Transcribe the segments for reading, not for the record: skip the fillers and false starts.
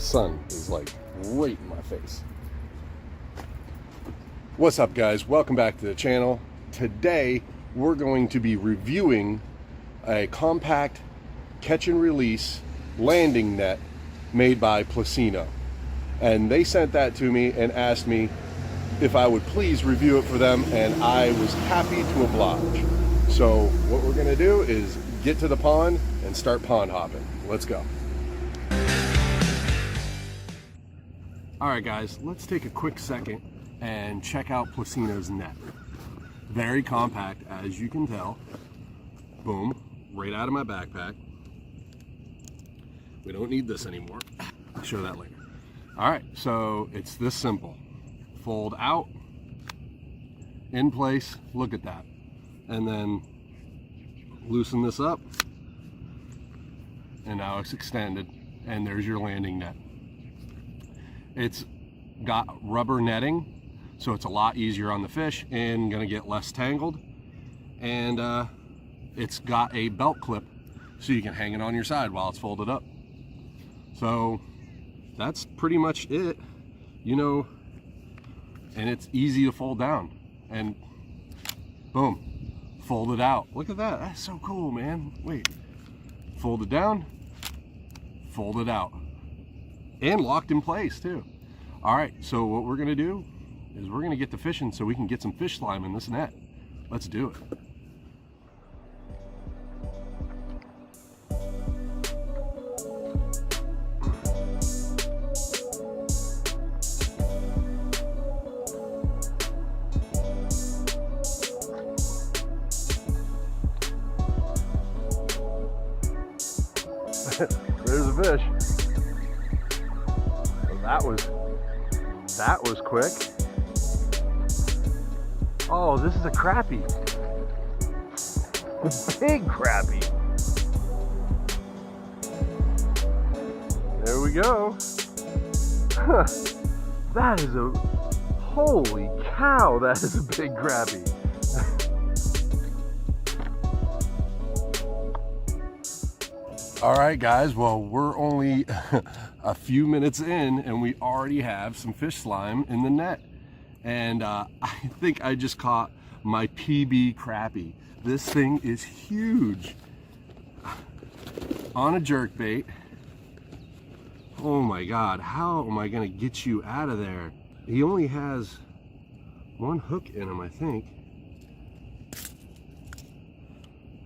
sun is like right in my face. What's up, guys? Welcome back to the channel. Today we're going to be reviewing a compact catch and release landing net made by PLUSINNO, and they sent that to me and asked me if I would please review it for them, and I was happy to oblige. So what we're gonna do is get to the pond and start pond hopping. Let's go. All right, guys, let's take a quick second and check out PLUSINNO'S net. Very compact, as you can tell. Boom, right out of my backpack. We don't need this anymore. I'll show that later. All right, so it's this simple. Fold out, in place, look at that. And then loosen this up, and now it's extended, and there's your landing net. It's got rubber netting, so it's a lot easier on the fish and gonna get less tangled. And it's got a belt clip, so you can hang it on your side while it's folded up. So that's pretty much it, you know, and it's easy to fold down, and boom, fold it out. Look at that, that's so cool, man. Wait, fold it down, fold it out, and locked in place too. All right, so what we're gonna do is we're gonna get to fishing so we can get some fish slime in this net. Let's do it. There's a fish. Well, that was quick. Oh, this is a crappie. A big crappie. There we go. Huh. That is a, holy cow, that is a big crappie. All right, guys, well, we're only a few minutes in and we already have some fish slime in the net. And I think I just caught my PB crappie. This thing is huge. On a jerkbait. Oh my God, how am I gonna get you out of there? He only has one hook in him, I think.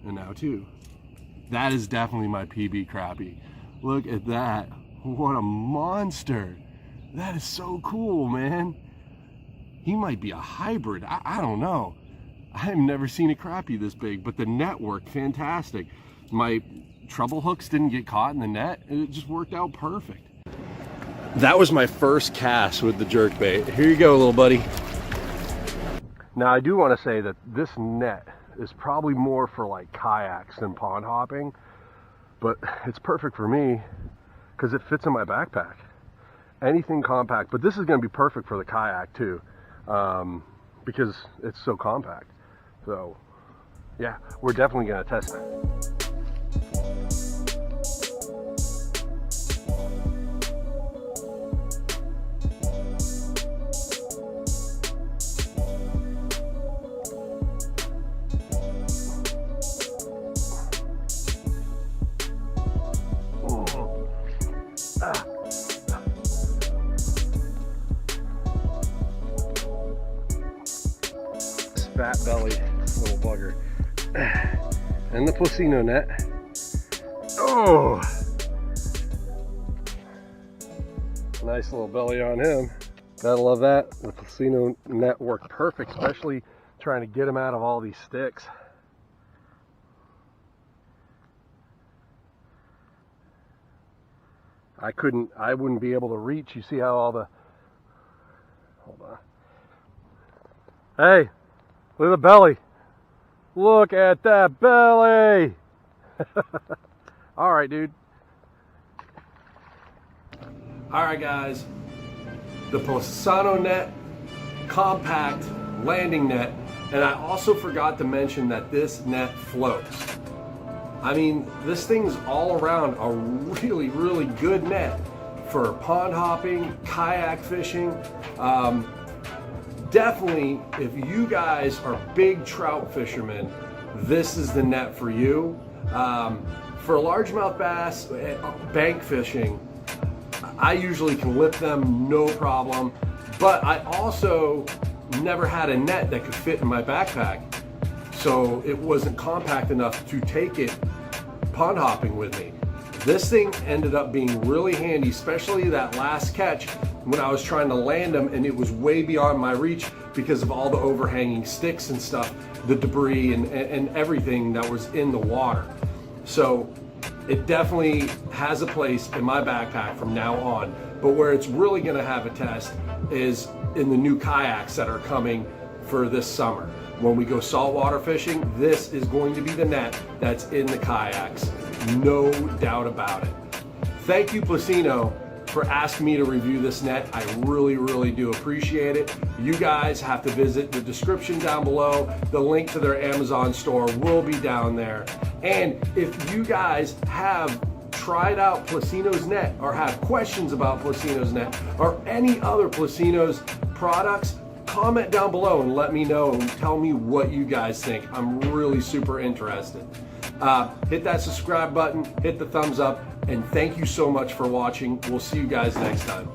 And now two. That is definitely my PB crappie. Look at that. What a monster. That is so cool, man. He might be a hybrid. I don't know. I've never seen a crappie this big, but the net worked fantastic. My treble hooks didn't get caught in the net. It just worked out perfect. That was my first cast with the jerkbait. Here you go, little buddy. Now, I do want to say that this net is probably more for like kayaks than pond hopping, but it's perfect for me because it fits in my backpack. Anything compact, but this is going to be perfect for the kayak too, because it's so compact. So yeah, we're definitely going to test it. Fat belly little bugger. And the PLUSINNO net. Oh, nice little belly on him. Gotta love that. The PLUSINNO net worked perfect, especially trying to get him out of all these sticks. I wouldn't be able to reach. You see how all the, hold on. Hey, look at the belly. Look at that belly. All right, dude. All right, guys. The PLUSINNO net, compact landing net. And I also forgot to mention that this net floats. I mean, this thing's all around a really, really good net for pond hopping, kayak fishing. Definitely, if you guys are big trout fishermen, this is the net for you. For largemouth bass, bank fishing, I usually can lip them, no problem. But I also never had a net that could fit in my backpack. So it wasn't compact enough to take it pond hopping with me. This thing ended up being really handy, especially that last catch when I was trying to land them and it was way beyond my reach because of all the overhanging sticks and stuff, the debris and everything that was in the water. So it definitely has a place in my backpack from now on. But where it's really gonna have a test is in the new kayaks that are coming for this summer. When we go saltwater fishing, this is going to be the net that's in the kayaks. No doubt about it. Thank you, PLUSINNO, for asking me to review this net. I really, really do appreciate it. You guys have to visit the description down below. The link to their Amazon store will be down there. And if you guys have tried out PLUSINNO'S net or have questions about PLUSINNO'S net or any other PLUSINNO'S products, comment down below and let me know and tell me what you guys think. I'm really super interested. Hit that subscribe button, hit the thumbs up, and thank you so much for watching. We'll see you guys next time.